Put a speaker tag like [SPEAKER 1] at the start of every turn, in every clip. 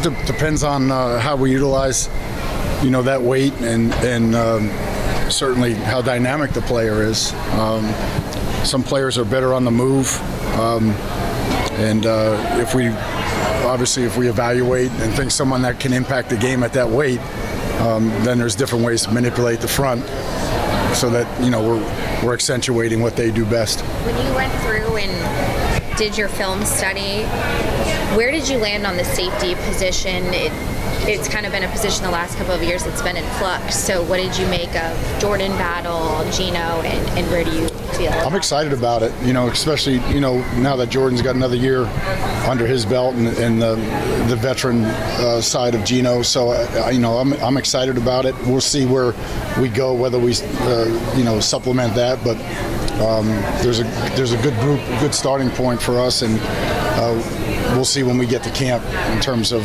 [SPEAKER 1] It depends on how we utilize, that weight and certainly how dynamic the player is. Some players are better on the move, and if we evaluate and think someone that can impact the game at that weight, then there's different ways to manipulate the front so that we're accentuating what they do best.
[SPEAKER 2] When you went through and did your film study, where did you land on the safety position? It's kind of been a position the last couple of years that's been in flux. So what did you make of Jordan Battle, Geno, and where do you feel?
[SPEAKER 1] I'm excited about it, especially, now that Jordan's got another year under his belt and the veteran side of Geno. So, I'm excited about it. We'll see where we go, whether we, supplement that. But there's a good group, a good starting point for us, and we'll see when we get to camp in terms of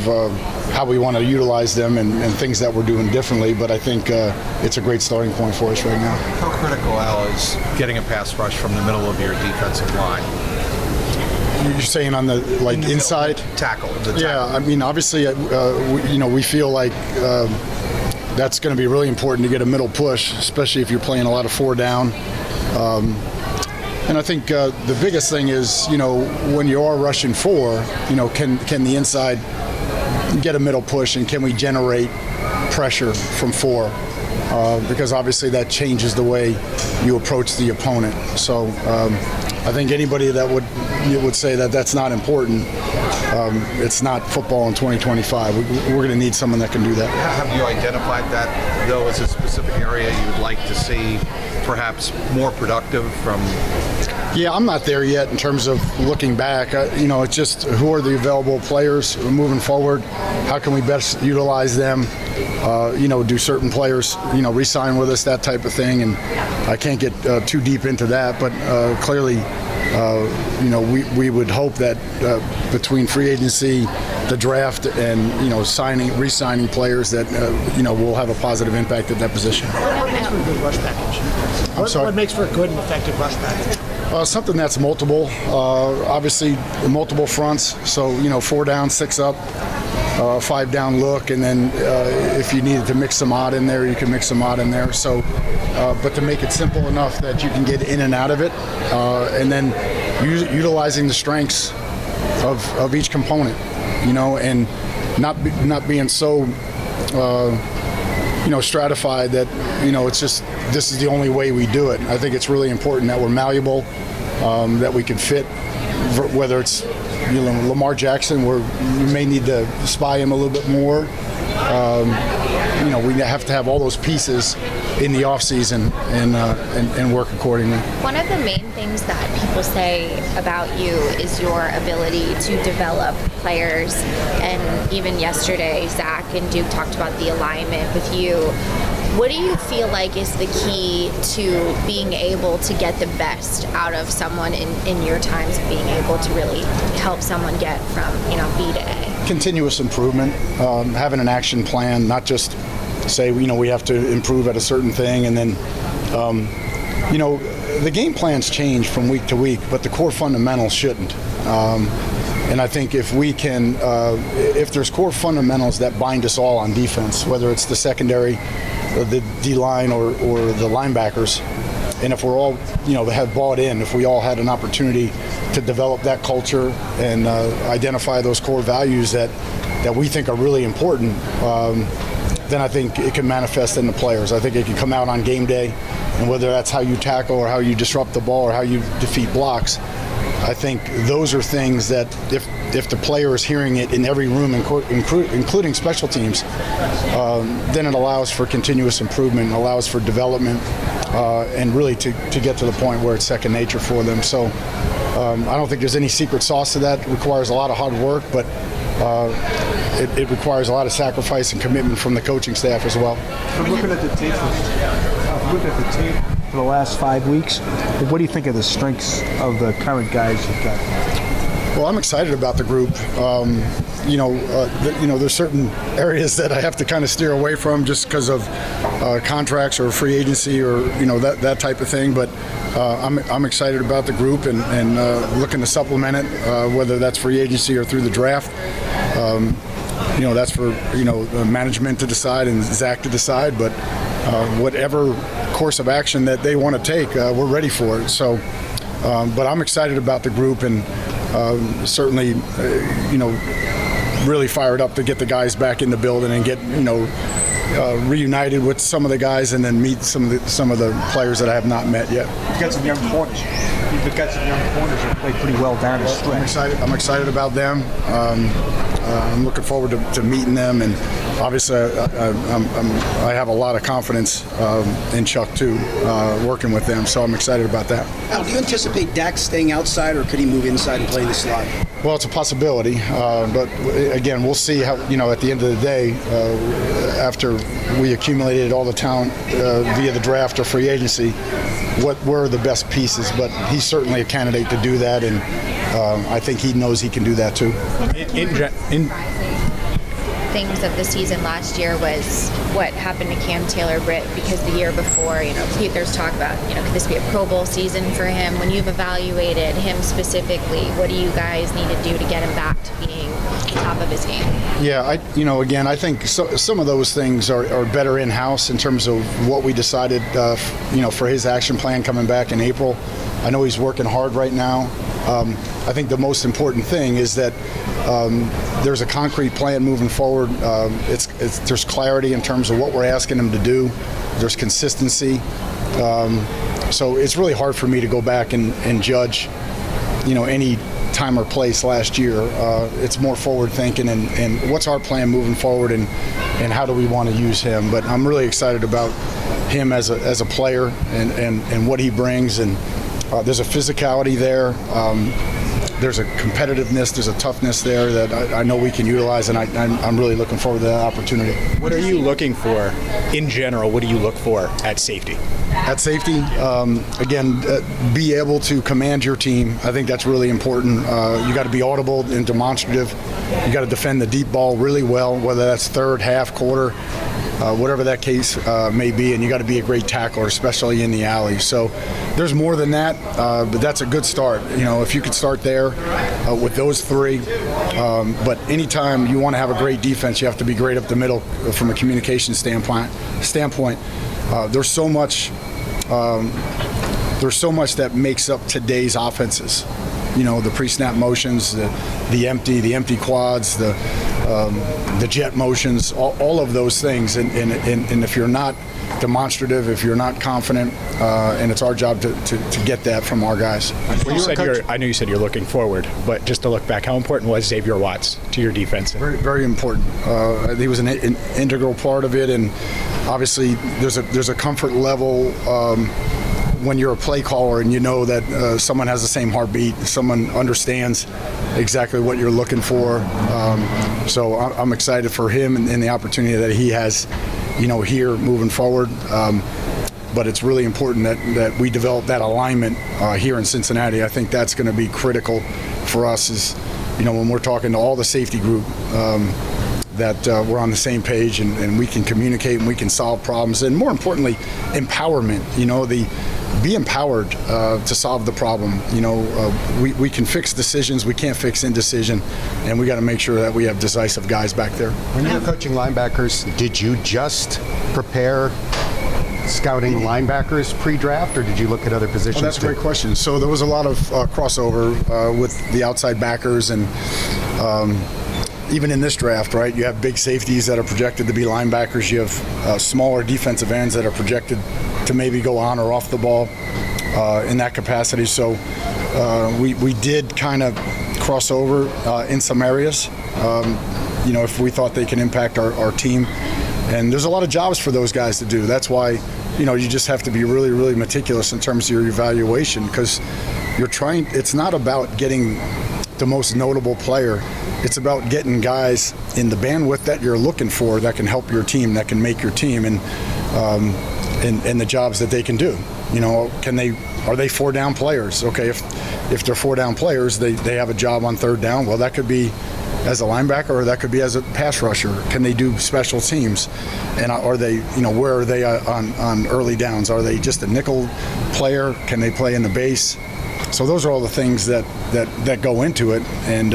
[SPEAKER 1] how we want to utilize them and things that we're doing differently. But I think it's a great starting point for us right now.
[SPEAKER 3] How critical, Al, is getting a pass rush from the middle of your defensive line?
[SPEAKER 1] You're saying on the inside
[SPEAKER 3] tackle?
[SPEAKER 1] Yeah, I mean, obviously, we feel like that's going to be really important to get a middle push, especially if you're playing a lot of 4 down. And I think the biggest thing is, when you are rushing 4, can the inside get a middle push, and can we generate pressure from 4? Because obviously that changes the way you approach the opponent. So I think anybody that would say that that's not important, it's not football in 2025. We're going to need someone that can do that.
[SPEAKER 3] Have you identified that, though, as a specific area you would like to see perhaps more productive from?
[SPEAKER 1] Yeah, I'm not there yet in terms of looking back. It's just who are the available players moving forward? How can we best utilize them? Do certain players, re-sign with us, that type of thing. And I can't get too deep into that, but clearly, we would hope that between free agency, the draft, and re-signing players, that will have a positive impact at that position.
[SPEAKER 4] What makes for a good rush package? What makes for a good and effective rush package?
[SPEAKER 1] Something that's multiple, obviously multiple fronts. So 4 down, 6 up, 5 down look, and then if you needed to mix some odd in there, you can mix some odd in there. So, but to make it simple enough that you can get in and out of it, and then utilizing the strengths of each component, and not being so stratified that it's just this is the only way we do it. I think it's really important that we're malleable, that we can fit, whether it's Lamar Jackson, where we may need to spy him a little bit more. We have to have all those pieces in the offseason and work accordingly.
[SPEAKER 2] One of the main things that people say about you is your ability to develop players. And even yesterday, Zach and Duke talked about the alignment with you. What do you feel like is the key to being able to get the best out of someone in your times of being able to really help someone get from B to A?
[SPEAKER 1] Continuous improvement, having an action plan, not just say we have to improve at a certain thing, and then the game plans change from week to week, but the core fundamentals shouldn't. And I think if we can, if there's core fundamentals that bind us all on defense, whether it's the secondary, the D-line, or the linebackers, and if we're all, have bought in, if we all had an opportunity to develop that culture and identify those core values that we think are really important, then I think it can manifest in the players. I think it can come out on game day, and whether that's how you tackle or how you disrupt the ball or how you defeat blocks, I think those are things that if the player is hearing it in every room, including special teams, then it allows for continuous improvement, allows for development, and really to get to the point where it's second nature for them. So I don't think there's any secret sauce to that. It requires a lot of hard work, but it requires a lot of sacrifice and commitment from the coaching staff as well.
[SPEAKER 4] I'm looking at the tape. For the last 5 weeks, what do you think of the strengths of the current guys you've got?
[SPEAKER 1] Well, I'm excited about the group. There's certain areas that I have to kind of steer away from just because of contracts or free agency or that type of thing. But I'm excited about the group and looking to supplement it, whether that's free agency or through the draft. that's for the management to decide and Zach to decide. But whatever course of action that they want to take, we're ready for it. So, but I'm excited about the group, and certainly, really fired up to get the guys back in the building and get reunited with some of the guys, and then meet some of the players that I have not met yet.
[SPEAKER 4] You've got some young corners. You've got some young corners that play pretty well down the stretch.
[SPEAKER 1] I'm excited about them. I'm looking forward to meeting them, and obviously I have a lot of confidence in Chuck too, working with them. So I'm excited about that.
[SPEAKER 5] Al, do you anticipate Dak staying outside, or could he move inside and play the slot?
[SPEAKER 1] Well, it's a possibility, but again, we'll see how, at the end of the day, after we accumulated all the talent via the draft or free agency, what were the best pieces. But he's certainly a candidate to do that, and I think he knows he can do that too.
[SPEAKER 2] Things of the season last year was what happened to Cam Taylor-Britt, because the year before, there's talk about, could this be a Pro Bowl season for him? When you've evaluated him specifically, what do you guys need to do to get him back to being top of his game?
[SPEAKER 1] Yeah, I think some of those things are better in-house in terms of what we decided, for his action plan coming back in April. I know he's working hard right now. I think the most important thing is that there's a concrete plan moving forward. There's clarity in terms of what we're asking him to do. There's consistency. So it's really hard for me to go back and judge, any time or place last year. It's more forward thinking and what's our plan moving forward, and how do we want to use him. But I'm really excited about him as a player and what he brings. And there's a physicality there. There's a competitiveness, there's a toughness there that I know we can utilize, and I'm really looking forward to that opportunity.
[SPEAKER 6] What are you looking for in general? What do you look for at safety?
[SPEAKER 1] At safety, again, be able to command your team. I think that's really important. You got to be audible and demonstrative. You got to defend the deep ball really well, whether that's third, half, quarter, whatever that case may be, and you got to be a great tackler, especially in the alley. So there's more than that, but that's a good start. If you could start there with those three. But anytime you want to have a great defense, you have to be great up the middle from a communication standpoint. There's so much that makes up today's offenses. The pre-snap motions, the empty quads, the jet motions, all of those things. And if you're not demonstrative, if you're not confident, and it's our job to get that from our guys.
[SPEAKER 6] I know you said you're looking forward, but just to look back, how important was Xavier Watts to your defense?
[SPEAKER 1] Very, very important. He was an integral part of it, and obviously there's a comfort level when you're a play caller and you know that someone has the same heartbeat, someone understands exactly what you're looking for. So I'm excited for him and the opportunity that he has, here moving forward. But it's really important that we develop that alignment here in Cincinnati. I think that's going to be critical for us is, when we're talking to all the safety group, that we're on the same page and we can communicate and we can solve problems. And more importantly, empowerment, be empowered to solve the problem. We can fix decisions, we can't fix indecision, and we got to make sure that we have decisive guys back there.
[SPEAKER 7] When you were coaching linebackers, did you just prepare scouting linebackers pre-draft, or did you look at other positions?
[SPEAKER 1] That's a great question. So there was a lot of crossover with the outside backers, and even in this draft, right, you have big safeties that are projected to be linebackers. You have smaller defensive ends that are projected to maybe go on or off the ball in that capacity. So we did kind of cross over in some areas, if we thought they can impact our team. And there's a lot of jobs for those guys to do. That's why, you just have to be really, really meticulous in terms of your evaluation, because it's not about getting the most notable player. It's about getting guys in the bandwidth that you're looking for that can help your team, that can make your team, and the jobs that they can do. Are they 4-down players? Okay, if they're 4-down players, they have a job on third down. Well, that could be as a linebacker, or that could be as a pass rusher. Can they do special teams? And are they, where are they on early downs? Are they just a nickel player? Can they play in the base? So those are all the things that go into it. And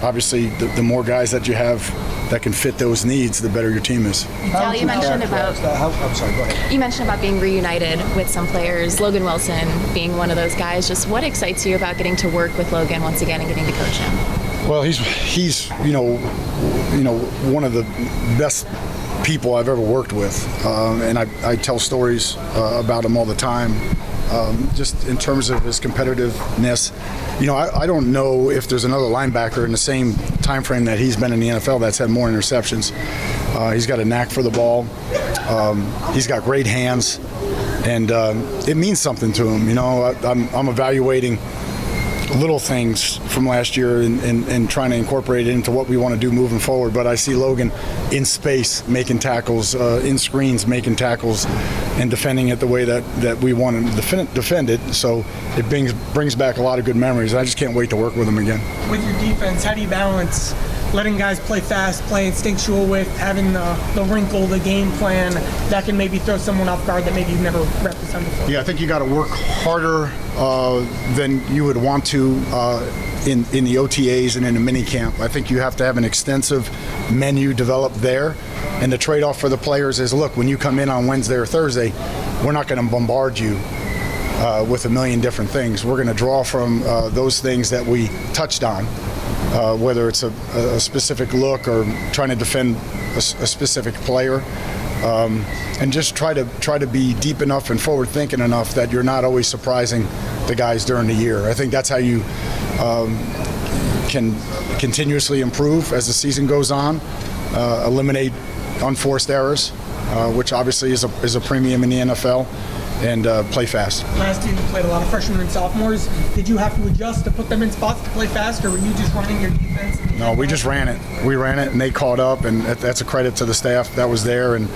[SPEAKER 1] obviously, the more guys that you have that can fit those needs, the better your team is.
[SPEAKER 8] Dal, you mentioned about
[SPEAKER 4] I'm sorry, go ahead.
[SPEAKER 8] you mentioned about being reunited with some players. Logan Wilson being one of those guys. Just what excites you about getting to work with Logan once again and getting to coach him?
[SPEAKER 1] Well, he's one of the best people I've ever worked with, and I tell stories about him all the time. Just in terms of his competitiveness, I don't know if there's another linebacker in the same time frame that he's been in the NFL that's had more interceptions. He's got a knack for the ball. He's got great hands, and it means something to him. I'm evaluating little things from last year and trying to incorporate it into what we want to do moving forward. But I see Logan in space making tackles, in screens making tackles, and defending it the way that we want him to defend it. So it brings back a lot of good memories. I just can't wait to work with him again.
[SPEAKER 9] With your defense, how do you balance letting guys play fast, play instinctual with having the wrinkle, the game plan that can maybe throw someone off guard that maybe you've never represented before?
[SPEAKER 1] Yeah, I think you got to work harder than you would want to in the OTAs and in the mini camp. I think you have to have an extensive menu developed there, and the trade-off for the players is, look, when you come in on Wednesday or Thursday, we're not going to bombard you with a million different things. We're going to draw from those things that we touched on, whether it's a specific look or trying to defend a specific player. And just try to be deep enough and forward thinking enough that you're not always surprising the guys during the year. I think that's how you can continuously improve as the season goes on, eliminate unforced errors, which obviously is a premium in the NFL, and play fast.
[SPEAKER 9] Last year you played a lot of freshmen and sophomores. Did you have to adjust to put them in spots to play fast, or were you just running your defense?
[SPEAKER 1] No, we just ran it. We ran it, and they caught up, and that's a credit to the staff that was there. And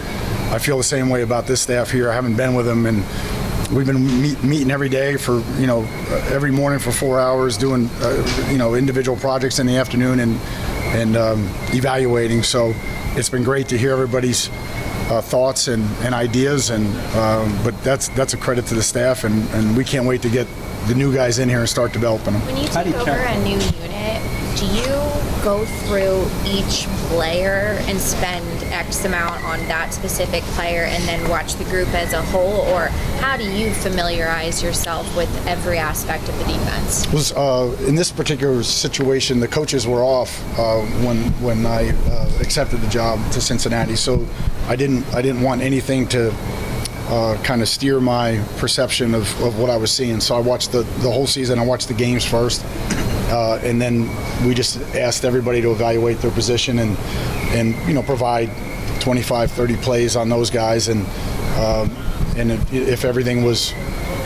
[SPEAKER 1] I feel the same way about this staff here. I haven't been with them, and we've been meeting every day for, every morning for 4 hours, doing, individual projects in the afternoon and evaluating. So it's been great to hear everybody's thoughts and ideas, but that's a credit to the staff, and we can't wait to get the new guys in here and start developing them.
[SPEAKER 2] When you take over a new unit, do you go through each player and spend X amount on that specific player and then watch the group as a whole, or how do you familiarize yourself with every aspect of the defense?
[SPEAKER 1] In this particular situation, the coaches were off when I accepted the job to Cincinnati, so I didn't want anything to kind of steer my perception of what I was seeing. So I watched the whole season. I watched the games first, and then we just asked everybody to evaluate their position and provide 25, 30 plays on those guys, and if everything was,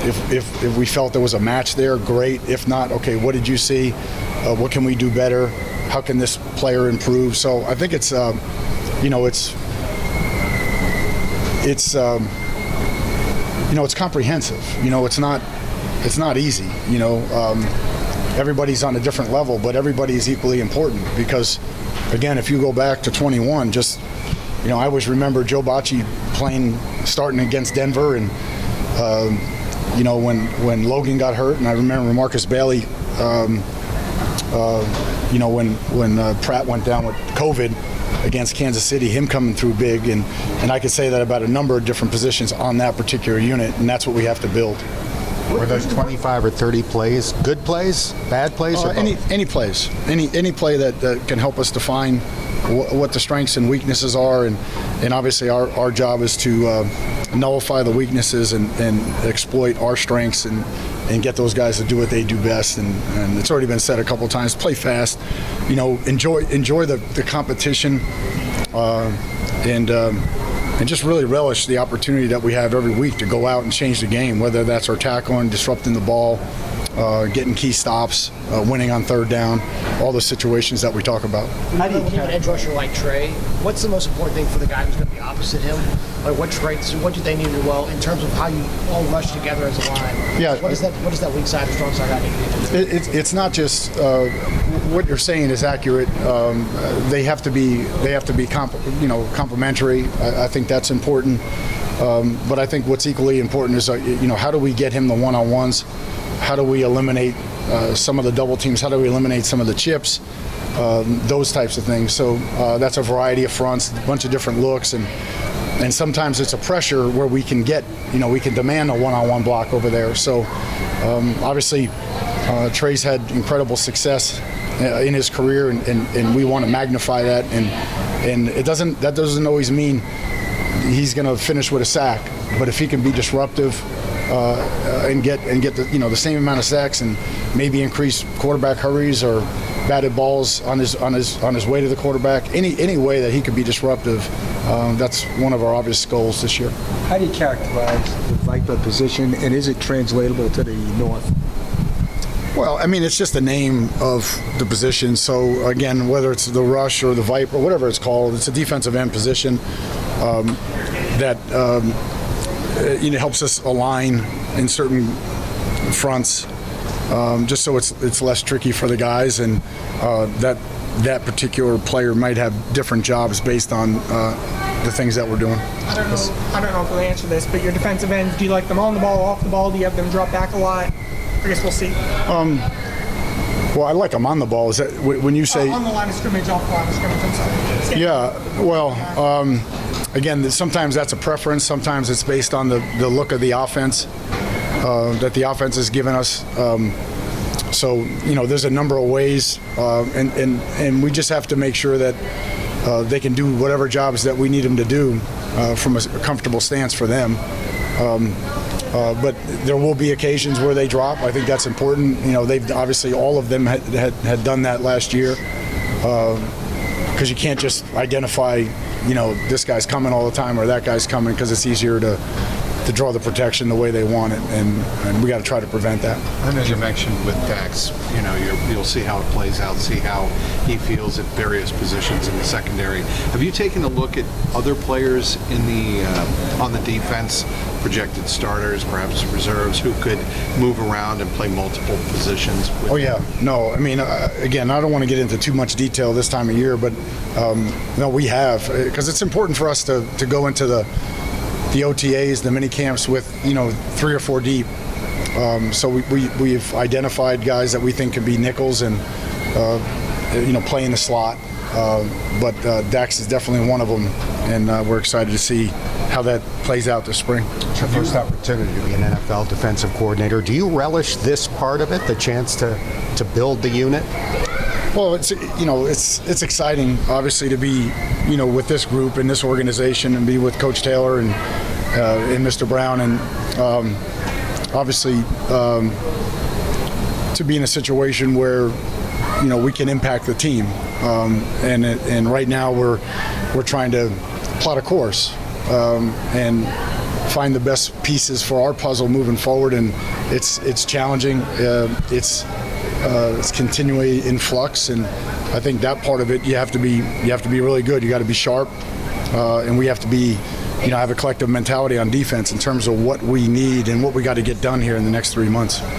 [SPEAKER 1] if we felt there was a match there, great. If not, okay, what did you see? What can we do better? How can this player improve? So I think it's comprehensive. It's not easy. Everybody's on a different level, but everybody is equally important because, again, if you go back to 21, I always remember Joe Bocci starting against Denver, and when Logan got hurt, and I remember Marcus Bailey, when Pratt went down with COVID against Kansas City, him coming through big, and I could say that about a number of different positions on that particular unit, and that's what we have to build.
[SPEAKER 7] Were those 25 or 30 plays good plays, bad plays? Or
[SPEAKER 1] any plays, any play that can help us define what the strengths and weaknesses are, and obviously our job is to nullify the weaknesses and exploit our strengths and get those guys to do what they do best. And it's already been said a couple of times, play fast, enjoy the competition, and just really relish the opportunity that we have every week to go out and change the game, whether that's our tackling, disrupting the ball, getting key stops, winning on third down, all the situations that we talk about.
[SPEAKER 10] How do you keep an edge rusher like Trey? What's the most important thing for the guy who's going to be opposite him? Like what traits, what do they need to do well in terms of how you all rush together as a line?
[SPEAKER 1] Yeah.
[SPEAKER 10] What is that weak side or strong side got to do?
[SPEAKER 1] It's not just what you're saying is accurate. They have to be complementary. I think that's important. But I think what's equally important is how do we get him the one-on-ones? How do we eliminate some of the double teams? How do we eliminate some of the chips? Those types of things. So that's a variety of fronts, a bunch of different looks, and sometimes it's a pressure where we can get, we can demand a one-on-one block over there. So obviously Trey's had incredible success in his career, and we want to magnify that. And that doesn't always mean he's going to finish with a sack, but if he can be disruptive and get the same amount of sacks and maybe increase quarterback hurries or batted balls on his way to the quarterback, any way that he could be disruptive, that's one of our obvious goals this year.
[SPEAKER 4] How do you characterize the Viper position, and is it translatable to the North?
[SPEAKER 1] Well, I mean, it's just the name of the position. So, again, whether it's the rush or the Viper, whatever it's called, it's a defensive end position that helps us align in certain fronts, just so it's less tricky for the guys, and that particular player might have different jobs based on the things that we're doing.
[SPEAKER 9] I don't know if we'll answer this, but your defensive ends, do you like them on the ball, off the ball? Do you have them drop back a lot? I guess we'll see.
[SPEAKER 1] Well, I like them on the ball. Is that when you say
[SPEAKER 9] on the line of scrimmage, off the line of scrimmage? I'm sorry.
[SPEAKER 1] Yeah. Well, again, sometimes that's a preference. Sometimes it's based on the look of the offense that the offense has given us. So there's a number of ways, and we just have to make sure that they can do whatever jobs that we need them to do from a comfortable stance for them. But there will be occasions where they drop. I think that's important. They've obviously, all of them had done that last year, because you can't just identify, this guy's coming all the time or that guy's coming, because it's easier to draw the protection the way they want it, and we got to try to prevent that.
[SPEAKER 3] And as you mentioned with Dax, you'll see how it plays out, see how he feels at various positions in the secondary. Have you taken a look at other players in the on the defense, projected starters, perhaps reserves, who could move around and play multiple positions?
[SPEAKER 1] Oh yeah, no. I mean, again, I don't want to get into too much detail this time of year, but no, we have, because it's important for us to go into the OTAs, the mini camps with 3 or 4 deep. So we've identified guys that we think can be nickels and play in the slot. But Dax is definitely one of them, and we're excited to see how that plays out this spring.
[SPEAKER 7] It's your first opportunity to be an NFL defensive coordinator. Do you relish this part of it, the chance to build the unit?
[SPEAKER 1] Well, it's exciting, obviously, to be with this group and this organization, and be with Coach Taylor and Mr. Brown, and obviously to be in a situation where we can impact the team, and right now we're trying to plot a course and find the best pieces for our puzzle moving forward, and it's challenging. It's continually in flux, and I think that part of it you have to be really good. You got to be sharp, and we have to be have a collective mentality on defense in terms of what we need and what we got to get done here in the next 3 months.